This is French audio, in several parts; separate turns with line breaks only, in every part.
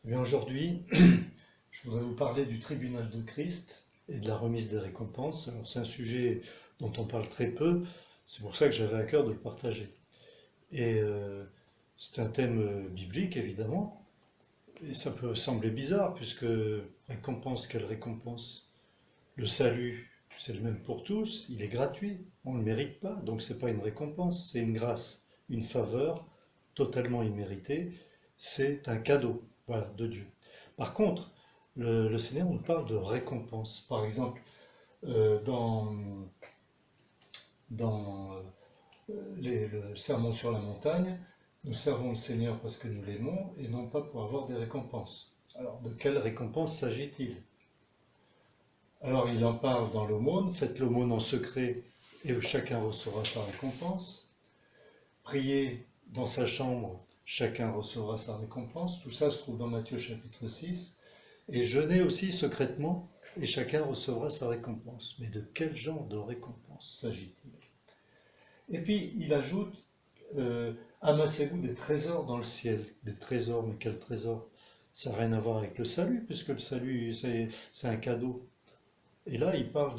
Eh bien aujourd'hui, je voudrais vous parler du tribunal de Christ et de la remise des récompenses. Alors c'est un sujet dont on parle très peu, c'est pour ça que j'avais à cœur de le partager. Et c'est un thème biblique évidemment, et ça peut sembler bizarre puisque récompense, quelle récompense? Le salut, c'est le même pour tous, il est gratuit, on ne le mérite pas, donc c'est pas une récompense, c'est une grâce, une faveur totalement imméritée, c'est un cadeau, voilà, de Dieu. Par contre, le Seigneur nous parle de récompense. Par exemple, dans le Sermon sur la montagne, nous servons le Seigneur parce que nous l'aimons et non pas pour avoir des récompenses. Alors, de quelle récompense s'agit-il? Alors il en parle dans l'aumône, faites l'aumône en secret et chacun recevra sa récompense. Priez dans sa chambre, chacun recevra sa récompense. Tout ça se trouve dans Matthieu chapitre 6. Et jeûnez aussi secrètement et chacun recevra sa récompense. Mais de quel genre de récompense s'agit-il? Et puis il ajoute, amassez-vous des trésors dans le ciel. Des trésors, mais quels trésors? Ça n'a rien à voir avec le salut, puisque le salut c'est un cadeau. Et là, il parle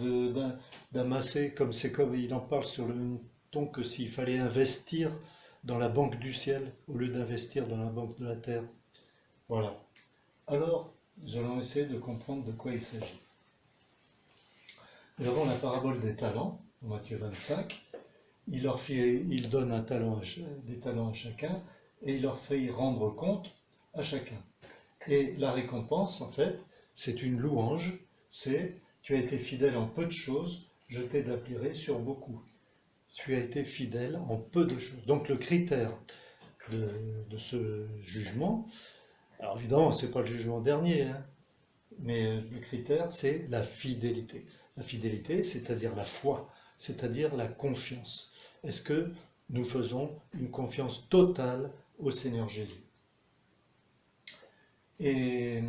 d'amasser, comme il en parle sur le même ton que s'il fallait investir dans la banque du ciel au lieu d'investir dans la banque de la terre. Voilà. Alors, nous allons essayer de comprendre de quoi il s'agit. Nous avons la parabole des talents, en Matthieu 25. Il donne des talents à chacun et il leur fait rendre compte à chacun. Et la récompense, en fait, c'est une louange, c'est tu as été fidèle en peu de choses, je t'établirai sur beaucoup. Tu as été fidèle en peu de choses. Donc le critère de ce jugement, alors évidemment, ce n'est pas le jugement dernier, hein, mais le critère, c'est la fidélité. La fidélité, c'est-à-dire la foi, c'est-à-dire la confiance. Est-ce que nous faisons une confiance totale au Seigneur Jésus? Et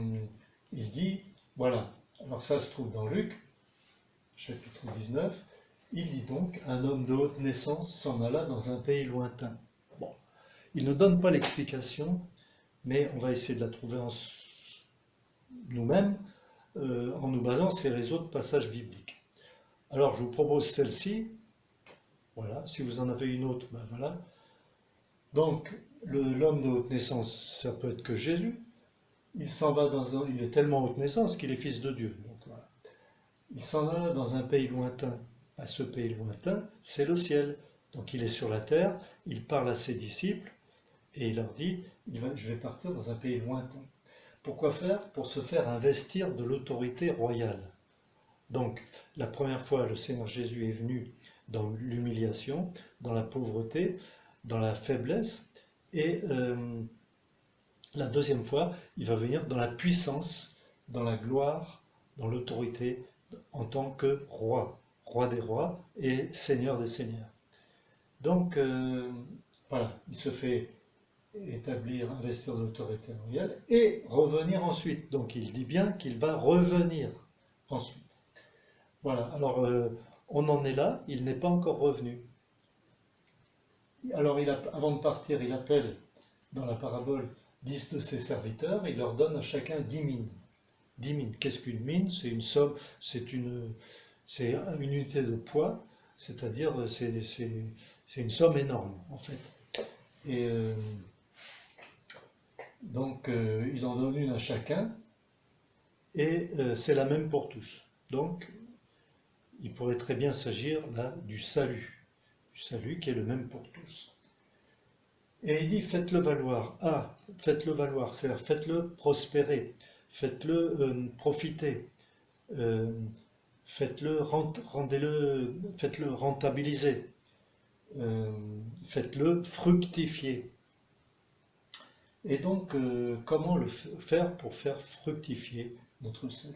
il dit, voilà, alors ça se trouve dans Luc, chapitre 19, il dit donc, un homme de haute naissance s'en alla dans un pays lointain. Bon, il ne donne pas l'explication, mais on va essayer de la trouver nous-mêmes en nous basant sur les autres passages bibliques. Alors je vous propose celle-ci, voilà, si vous en avez une autre, ben voilà. Donc l'homme de haute naissance, ça peut être que Jésus. Il s'en va il est tellement haute naissance qu'il est fils de Dieu. Donc, voilà. Il s'en va dans un pays lointain. À ce pays lointain, c'est le ciel. Donc il est sur la terre, il parle à ses disciples et il leur dit, je vais partir dans un pays lointain. Pourquoi faire? Pour se faire investir de l'autorité royale. Donc la première fois, le Seigneur Jésus est venu dans l'humiliation, dans la pauvreté, dans la faiblesse et la deuxième fois, il va venir dans la puissance, dans la gloire, dans l'autorité, en tant que roi, roi des rois et seigneur des seigneurs. Donc, voilà, il se fait établir, investir de l'autorité royale et revenir ensuite. Donc, il dit bien qu'il va revenir ensuite. Voilà, alors on en est là, il n'est pas encore revenu. Alors, avant de partir, il appelle dans la parabole 10 de ses serviteurs, il leur donne à chacun 10 mines. 10 mines. Qu'est-ce qu'une mine? C'est une somme, c'est une unité de poids, c'est-à-dire c'est une somme énorme en fait. Et donc il en donne une à chacun et c'est la même pour tous. Donc il pourrait très bien s'agir là du salut qui est le même pour tous. Et il dit faites-le valoir. Ah, faites-le valoir, c'est-à-dire faites-le prospérer, faites-le profiter, faites-le rentabiliser, faites-le fructifier. Et donc, comment le faire pour faire fructifier notre salut?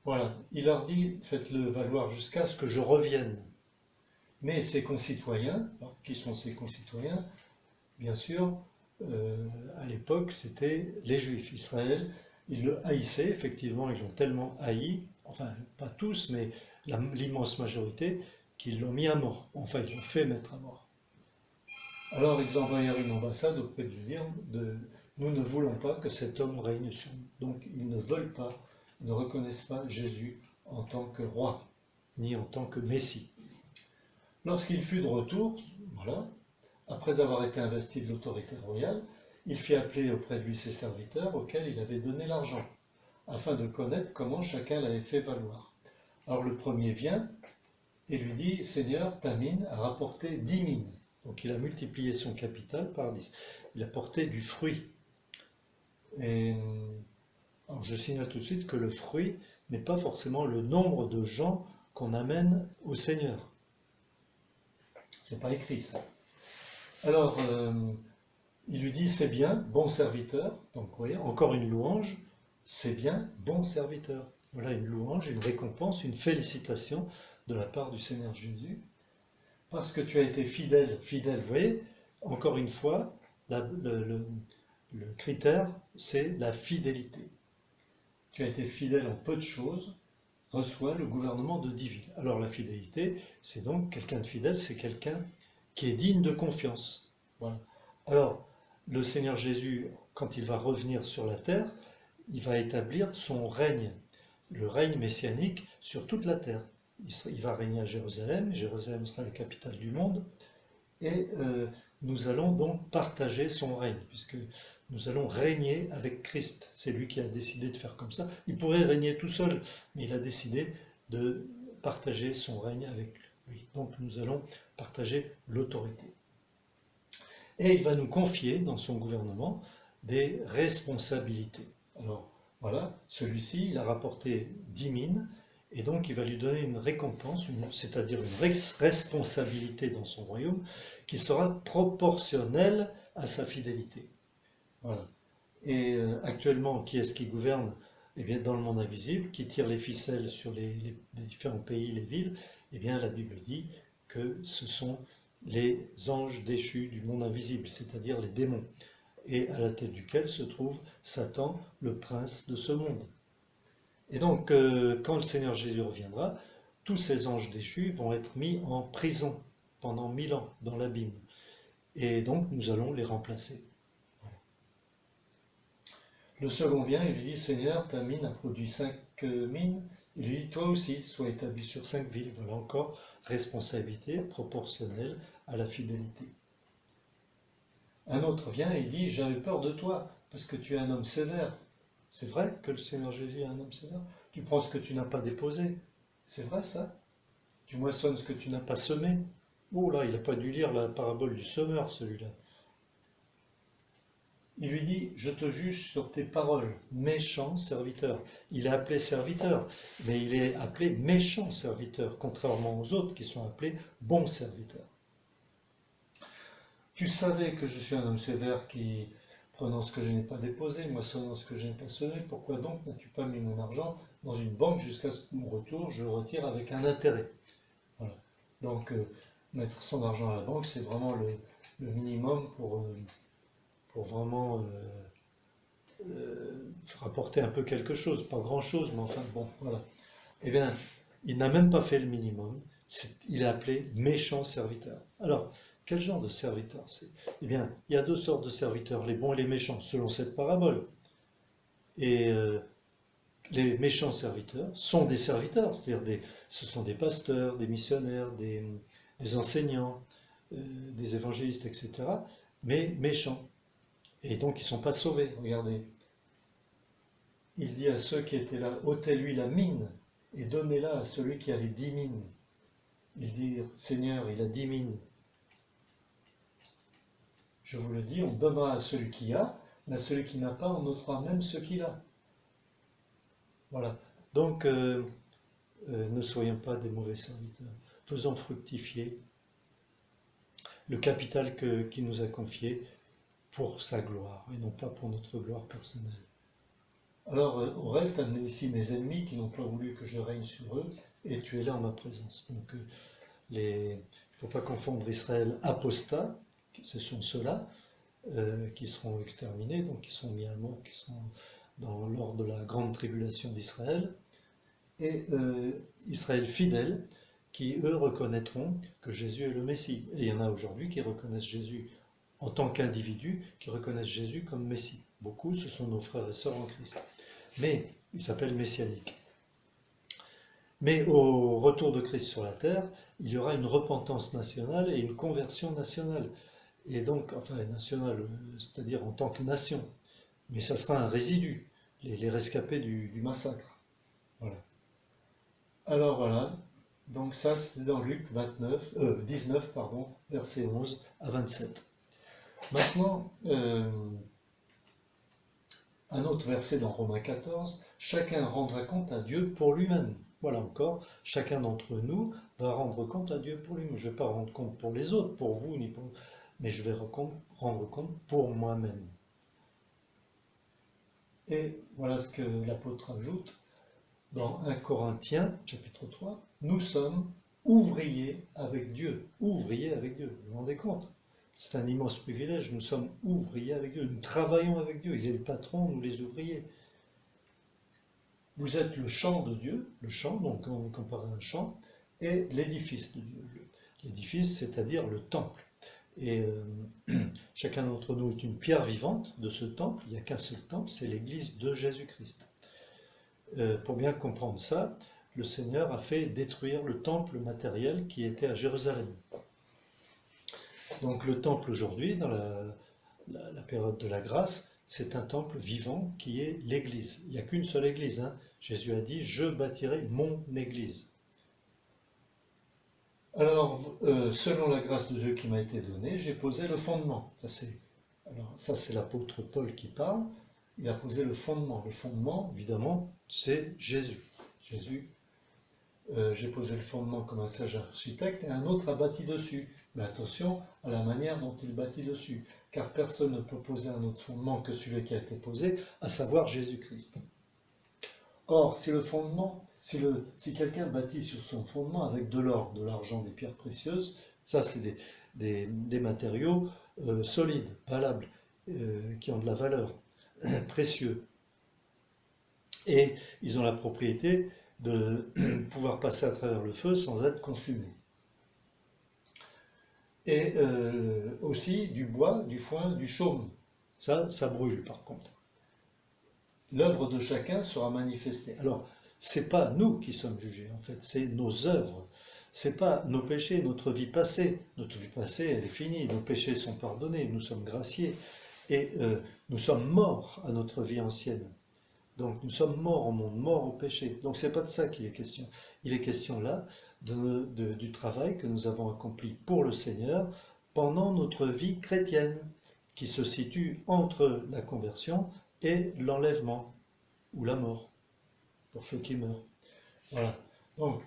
Voilà, il leur dit faites-le valoir jusqu'à ce que je revienne. Mais ses concitoyens, alors, qui sont ses concitoyens? Bien sûr, à l'époque, c'était les Juifs. Israël, ils le haïssaient, effectivement, ils l'ont tellement haï, enfin, pas tous, mais l'immense majorité, qu'ils l'ont mis à mort. Enfin, ils l'ont fait mettre à mort. Alors, ils envoyèrent une ambassade auprès nous ne voulons pas que cet homme règne sur nous. Donc ils ne veulent pas, ils ne reconnaissent pas Jésus en tant que roi, ni en tant que Messie. Lorsqu'il fut de retour, voilà, après avoir été investi de l'autorité royale, il fit appeler auprès de lui ses serviteurs auxquels il avait donné l'argent, afin de connaître comment chacun l'avait fait valoir. Alors le premier vient et lui dit, Seigneur, ta mine a rapporté 10 mines. Donc il a multiplié son capital par 10. Il a porté du fruit. Et alors je signale tout de suite que le fruit n'est pas forcément le nombre de gens qu'on amène au Seigneur. C'est pas écrit ça. Alors, il lui dit, c'est bien, bon serviteur. Donc, vous voyez, encore une louange, c'est bien, bon serviteur. Voilà une louange, une récompense, une félicitation de la part du Seigneur Jésus. Parce que tu as été fidèle, fidèle. Vous voyez, encore une fois, le critère, c'est la fidélité. Tu as été fidèle en peu de choses, reçois le gouvernement de 10 villes. Alors la fidélité, c'est donc quelqu'un de fidèle, c'est quelqu'un qui est digne de confiance. Voilà. Alors, le Seigneur Jésus, quand il va revenir sur la terre, il va établir son règne, le règne messianique sur toute la terre. Il va régner à Jérusalem, Jérusalem sera la capitale du monde, et nous allons donc partager son règne, puisque nous allons régner avec Christ. C'est lui qui a décidé de faire comme ça. Il pourrait régner tout seul, mais il a décidé de partager son règne avec lui. Donc nous allons partager l'autorité. Et il va nous confier dans son gouvernement des responsabilités. Alors voilà, celui-ci, il a rapporté 10 mines, et donc il va lui donner une récompense, c'est-à-dire une responsabilité dans son royaume, qui sera proportionnelle à sa fidélité. Voilà. Et actuellement, qui est-ce qui gouverne? Eh bien, dans le monde invisible, qui tire les ficelles sur les différents pays, les villes, eh bien, la Bible dit que ce sont les anges déchus du monde invisible, c'est-à-dire les démons, et à la tête duquel se trouve Satan, le prince de ce monde. Et donc, quand le Seigneur Jésus reviendra, tous ces anges déchus vont être mis en prison pendant 1000 ans dans l'abîme. Et donc, nous allons les remplacer. Le second vient et lui dit, Seigneur, ta mine a produit 5 mines. Il lui dit, toi aussi, sois établi sur 5 villes. Voilà encore responsabilité proportionnelle à la fidélité. Un autre vient et dit, j'avais peur de toi, parce que tu es un homme sévère. C'est vrai que le Seigneur Jésus est un homme sévère. Tu prends ce que tu n'as pas déposé. C'est vrai ça? Tu moissonnes ce que tu n'as pas semé. Oh là, il n'a pas dû lire la parabole du semeur, celui-là. Il lui dit, je te juge sur tes paroles, méchant serviteur. Il est appelé serviteur, mais il est appelé méchant serviteur, contrairement aux autres qui sont appelés bons serviteurs. Tu savais que je suis un homme sévère qui, prenant ce que je n'ai pas déposé, moissonnant ce que je n'ai pas semé, pourquoi donc n'as-tu pas mis mon argent dans une banque jusqu'à mon retour, je le retire avec un intérêt. Voilà. Donc, mettre son argent à la banque, c'est vraiment le minimum pour vraiment rapporter un peu quelque chose, pas grand-chose, mais enfin bon, voilà. Eh bien, il n'a même pas fait le minimum, il est appelé méchant serviteur. Alors, quel genre de serviteur c'est? Eh bien, il y a deux sortes de serviteurs, les bons et les méchants, selon cette parabole. Et les méchants serviteurs sont des serviteurs, c'est-à-dire ce sont des pasteurs, des missionnaires, des enseignants, des évangélistes, etc., mais méchants. Et donc ils ne sont pas sauvés, regardez. Il dit à ceux qui étaient là, ôtez-lui la mine et donnez-la à celui qui a les 10 mines. Il dit, Seigneur, il a 10 mines. Je vous le dis, on donnera à celui qui a, mais à celui qui n'a pas, on ôtera même ce qu'il a. Voilà. Donc, ne soyons pas des mauvais serviteurs. Faisons fructifier le capital qui nous a confié pour sa gloire, et non pas pour notre gloire personnelle. Alors, au reste, amenez ici mes ennemis qui n'ont pas voulu que je règne sur eux, et tuez-les en ma présence. Donc, il ne faut pas confondre Israël apostat, ce sont ceux-là qui seront exterminés, donc qui sont mis à mort, qui sont lors de la grande tribulation d'Israël, et Israël fidèle, qui eux reconnaîtront que Jésus est le Messie. Et il y en a aujourd'hui qui reconnaissent Jésus en tant qu'individu, qui reconnaissent Jésus comme Messie. Beaucoup, ce sont nos frères et sœurs en Christ. Mais ils s'appellent messianiques. Mais au retour de Christ sur la terre, il y aura une repentance nationale et une conversion nationale. Et donc, enfin nationale, c'est-à-dire en tant que nation. Mais ça sera un résidu, les rescapés du massacre. Voilà. Alors voilà, donc ça c'était dans Luc 19, versets 11 à 27. Maintenant, un autre verset dans Romains 14, chacun rendra compte à Dieu pour lui-même. Voilà encore, chacun d'entre nous va rendre compte à Dieu pour lui-même. Je ne vais pas rendre compte pour les autres, pour vous, ni pour... mais je vais rendre compte pour moi-même. Et voilà ce que l'apôtre ajoute dans 1 Corinthiens, chapitre 3, nous sommes ouvriers avec Dieu. Ouvriers avec Dieu, vous vous rendez compte? C'est un immense privilège, nous sommes ouvriers avec Dieu, nous travaillons avec Dieu, il est le patron, nous les ouvriers. Vous êtes le champ de Dieu, le champ, donc on compare à un champ, et l'édifice de Dieu. L'édifice, c'est-à-dire le temple. Et chacun d'entre nous est une pierre vivante de ce temple, il n'y a qu'un seul temple, c'est l'église de Jésus-Christ. Pour bien comprendre ça, le Seigneur a fait détruire le temple matériel qui était à Jérusalem. Donc le temple aujourd'hui, dans la période de la grâce, c'est un temple vivant qui est l'église. Il n'y a qu'une seule église. Hein. Jésus a dit, je bâtirai mon église. Alors, selon la grâce de Dieu qui m'a été donnée, j'ai posé le fondement. Ça, c'est l'apôtre Paul qui parle. Il a posé le fondement. Le fondement, évidemment, c'est Jésus. J'ai posé le fondement comme un sage architecte et un autre a bâti dessus. Mais attention à la manière dont il bâtit dessus, car personne ne peut poser un autre fondement que celui qui a été posé, à savoir Jésus-Christ. Or, si quelqu'un bâtit sur son fondement avec de l'or, de l'argent, des pierres précieuses, ça c'est des matériaux solides, valables, qui ont de la valeur, précieux. Et ils ont la propriété de pouvoir passer à travers le feu sans être consumés. Et aussi du bois, du foin, du chaume. Ça brûle par contre. L'œuvre de chacun sera manifestée. Alors, c'est pas nous qui sommes jugés, en fait, c'est nos œuvres. C'est pas nos péchés, notre vie passée. Notre vie passée, elle est finie. Nos péchés sont pardonnés. Nous sommes graciés. Et nous sommes morts à notre vie ancienne. Donc nous sommes morts au monde, morts au péché. Donc c'est pas de ça qu'il est question. Il est question là du travail que nous avons accompli pour le Seigneur pendant notre vie chrétienne, qui se situe entre la conversion et l'enlèvement, ou la mort, pour ceux qui meurent. Voilà. Donc,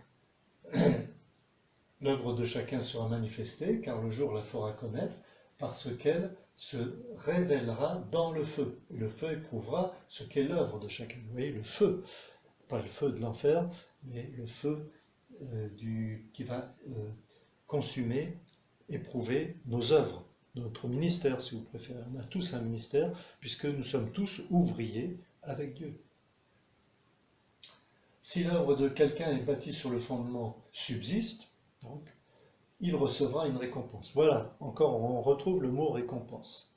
l'œuvre de chacun sera manifestée, car le jour la fera connaître, parce qu'elle se révélera dans le feu. Et le feu éprouvera ce qu'est l'œuvre de chacun. Vous voyez, le feu, pas le feu de l'enfer, mais le feu qui va consumer, éprouver nos œuvres, notre ministère, si vous préférez. On a tous un ministère, puisque nous sommes tous ouvriers avec Dieu. Si l'œuvre de quelqu'un est bâtie sur le fondement subsiste, donc, il recevra une récompense. Voilà, encore on retrouve le mot récompense.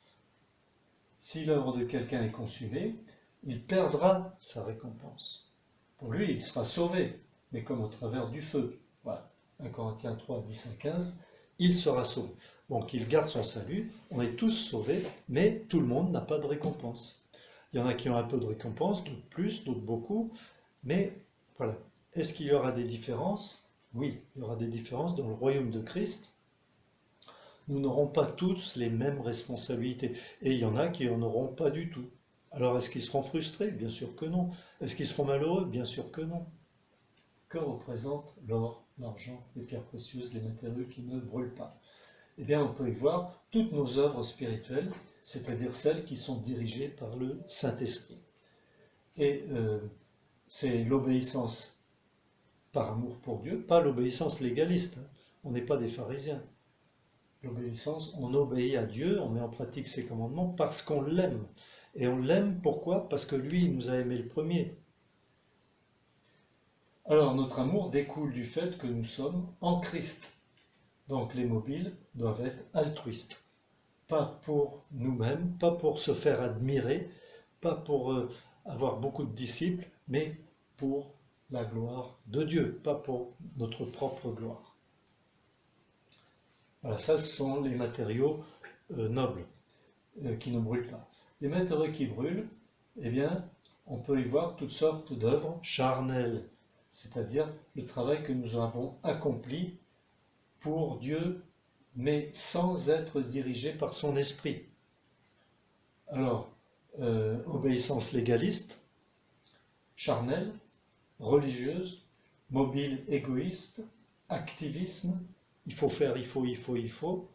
Si l'œuvre de quelqu'un est consumée, il perdra sa récompense. Pour lui, il sera sauvé, mais comme au travers du feu. Voilà, 1 Corinthiens 3, 10 à 15, il sera sauvé. Donc il garde son salut, on est tous sauvés, mais tout le monde n'a pas de récompense. Il y en a qui ont un peu de récompense, d'autres plus, d'autres beaucoup, mais voilà. Est-ce qu'il y aura des différences ? Oui, il y aura des différences dans le royaume de Christ. Nous n'aurons pas tous les mêmes responsabilités. Et il y en a qui n'en auront pas du tout. Alors est-ce qu'ils seront frustrés? Bien sûr que non. Est-ce qu'ils seront malheureux? Bien sûr que non. Que représente l'or, l'argent, les pierres précieuses, les matériaux qui ne brûlent pas? Eh bien, on peut y voir toutes nos œuvres spirituelles, c'est-à-dire celles qui sont dirigées par le Saint-Esprit. Et c'est l'obéissance par amour pour Dieu, pas l'obéissance légaliste. On n'est pas des pharisiens. L'obéissance, on obéit à Dieu, on met en pratique ses commandements parce qu'on l'aime. Et on l'aime pourquoi? Parce que lui, il nous a aimés le premier. Alors, notre amour découle du fait que nous sommes en Christ. Donc, les mobiles doivent être altruistes. Pas pour nous-mêmes, pas pour se faire admirer, pas pour avoir beaucoup de disciples, mais pour la gloire de Dieu, pas pour notre propre gloire. Voilà, ça ce sont les matériaux nobles qui ne brûlent pas. Les matériaux qui brûlent, eh bien, on peut y voir toutes sortes d'œuvres charnelles, c'est-à-dire le travail que nous avons accompli pour Dieu, mais sans être dirigé par son esprit. Alors, obéissance légaliste, charnelle, religieuse, mobile égoïste, activisme, il faut faire, il faut,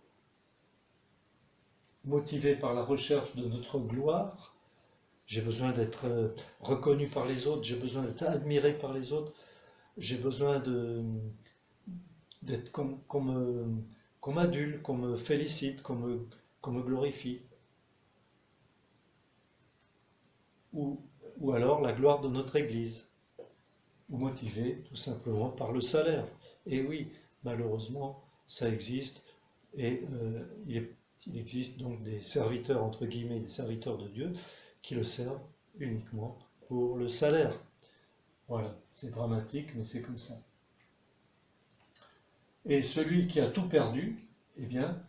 motivé par la recherche de notre gloire, j'ai besoin d'être reconnu par les autres, j'ai besoin d'être admiré par les autres, j'ai besoin d'être qu'on m'adule, qu'on me félicite, qu'on me glorifie. Ou alors la gloire de notre Église, ou motivé tout simplement par le salaire. Et oui, malheureusement, ça existe, et il existe donc des serviteurs, entre guillemets, des serviteurs de Dieu, qui le servent uniquement pour le salaire. Voilà, c'est dramatique, mais c'est comme ça. Et celui qui a tout perdu, eh bien,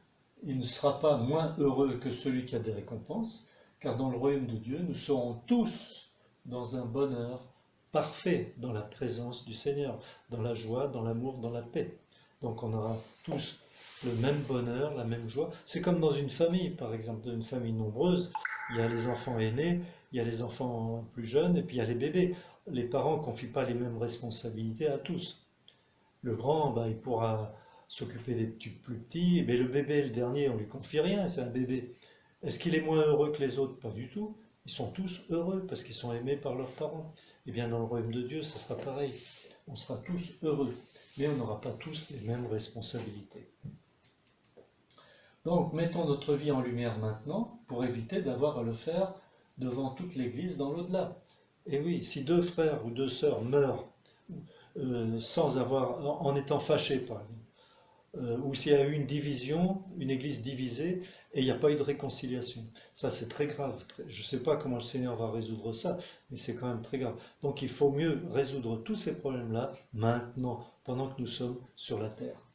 il ne sera pas moins heureux que celui qui a des récompenses, car dans le royaume de Dieu, nous serons tous dans un bonheur parfait dans la présence du Seigneur, dans la joie, dans l'amour, dans la paix. Donc on aura tous le même bonheur, la même joie. C'est comme dans une famille, par exemple, dans une famille nombreuse, il y a les enfants aînés, il y a les enfants plus jeunes, et puis il y a les bébés. Les parents ne confient pas les mêmes responsabilités à tous. Le grand, il pourra s'occuper des plus petits, mais le bébé, le dernier, on ne lui confie rien, c'est un bébé. Est-ce qu'il est moins heureux que les autres? Pas du tout. Ils sont tous heureux parce qu'ils sont aimés par leurs parents. Et bien dans le royaume de Dieu, ça sera pareil. On sera tous heureux, mais on n'aura pas tous les mêmes responsabilités. Donc mettons notre vie en lumière maintenant pour éviter d'avoir à le faire devant toute l'Église dans l'au-delà. Et oui, si 2 frères ou 2 sœurs meurent en étant fâchés par exemple, ou s'il y a eu une division, une église divisée, et il n'y a pas eu de réconciliation. Ça, c'est très grave. Je ne sais pas comment le Seigneur va résoudre ça, mais c'est quand même très grave. Donc il faut mieux résoudre tous ces problèmes-là maintenant, pendant que nous sommes sur la terre.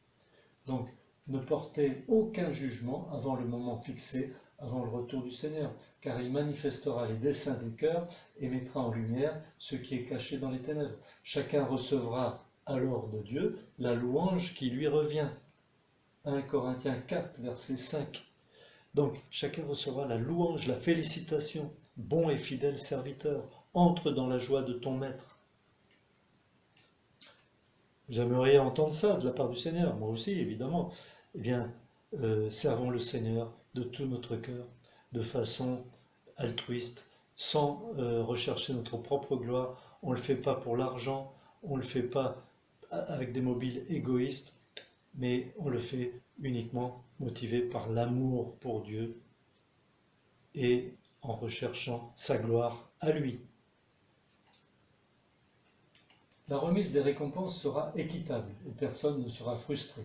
Donc, ne portez aucun jugement avant le moment fixé, avant le retour du Seigneur, car il manifestera les desseins des cœurs et mettra en lumière ce qui est caché dans les ténèbres. Chacun recevra alors de Dieu la louange qui lui revient. 1 Corinthiens 4, verset 5. Donc, chacun recevra la louange, la félicitation. Bon et fidèle serviteur, entre dans la joie de ton maître. Vous aimeriez entendre ça de la part du Seigneur, moi aussi, évidemment. Eh bien, servons le Seigneur de tout notre cœur, de façon altruiste, sans rechercher notre propre gloire. On ne le fait pas pour l'argent, on ne le fait pas avec des mobiles égoïstes, mais on le fait uniquement motivé par l'amour pour Dieu et en recherchant sa gloire à lui. La remise des récompenses sera équitable et personne ne sera frustré.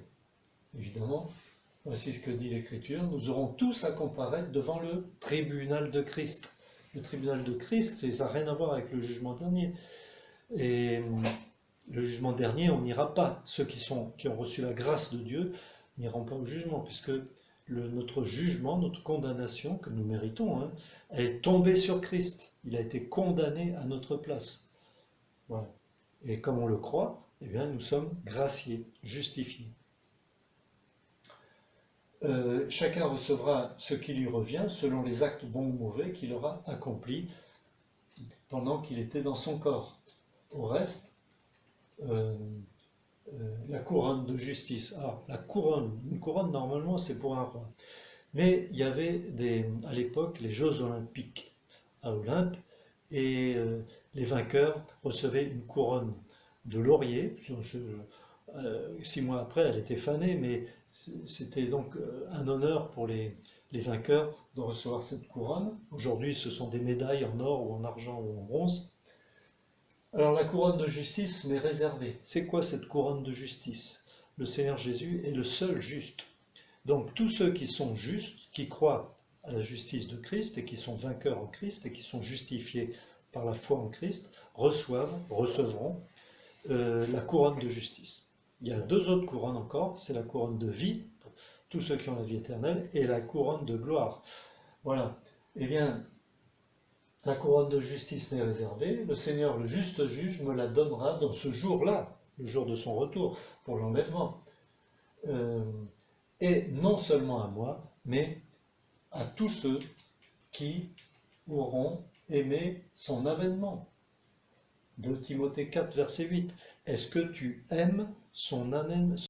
Évidemment, voici ce que dit l'Écriture, nous aurons tous à comparaître devant le tribunal de Christ. Le tribunal de Christ, ça n'a rien à voir avec le jugement dernier. Et le jugement dernier, on n'ira pas. Ceux qui ont reçu la grâce de Dieu n'iront pas au jugement, puisque notre jugement, notre condamnation que nous méritons, elle est tombée sur Christ. Il a été condamné à notre place. Voilà. Et comme on le croit, eh bien, nous sommes graciés, justifiés. Chacun recevra ce qui lui revient selon les actes bons ou mauvais qu'il aura accomplis pendant qu'il était dans son corps. Au reste, la couronne de justice. Une couronne normalement c'est pour un roi. Mais il y avait à l'époque les Jeux Olympiques à Olympe et les vainqueurs recevaient une couronne de laurier. 6 mois après, elle était fanée, mais c'était donc un honneur pour les vainqueurs de recevoir cette couronne. Aujourd'hui, ce sont des médailles en or ou en argent ou en bronze. Alors la couronne de justice m'est réservée. C'est quoi cette couronne de justice? Le Seigneur Jésus est le seul juste. Donc tous ceux qui sont justes, qui croient à la justice de Christ et qui sont vainqueurs en Christ et qui sont justifiés par la foi en Christ, recevront la couronne de justice. Il y a deux autres couronnes encore, c'est la couronne de vie, pour tous ceux qui ont la vie éternelle, et la couronne de gloire. Voilà. Eh bien, la couronne de justice m'est réservée, le Seigneur, le juste juge, me la donnera dans ce jour-là, le jour de son retour, pour l'enlèvement. Et non seulement à moi, mais à tous ceux qui auront aimé son avènement. 2 Timothée 4, verset 8. Est-ce que tu aimes son avènement?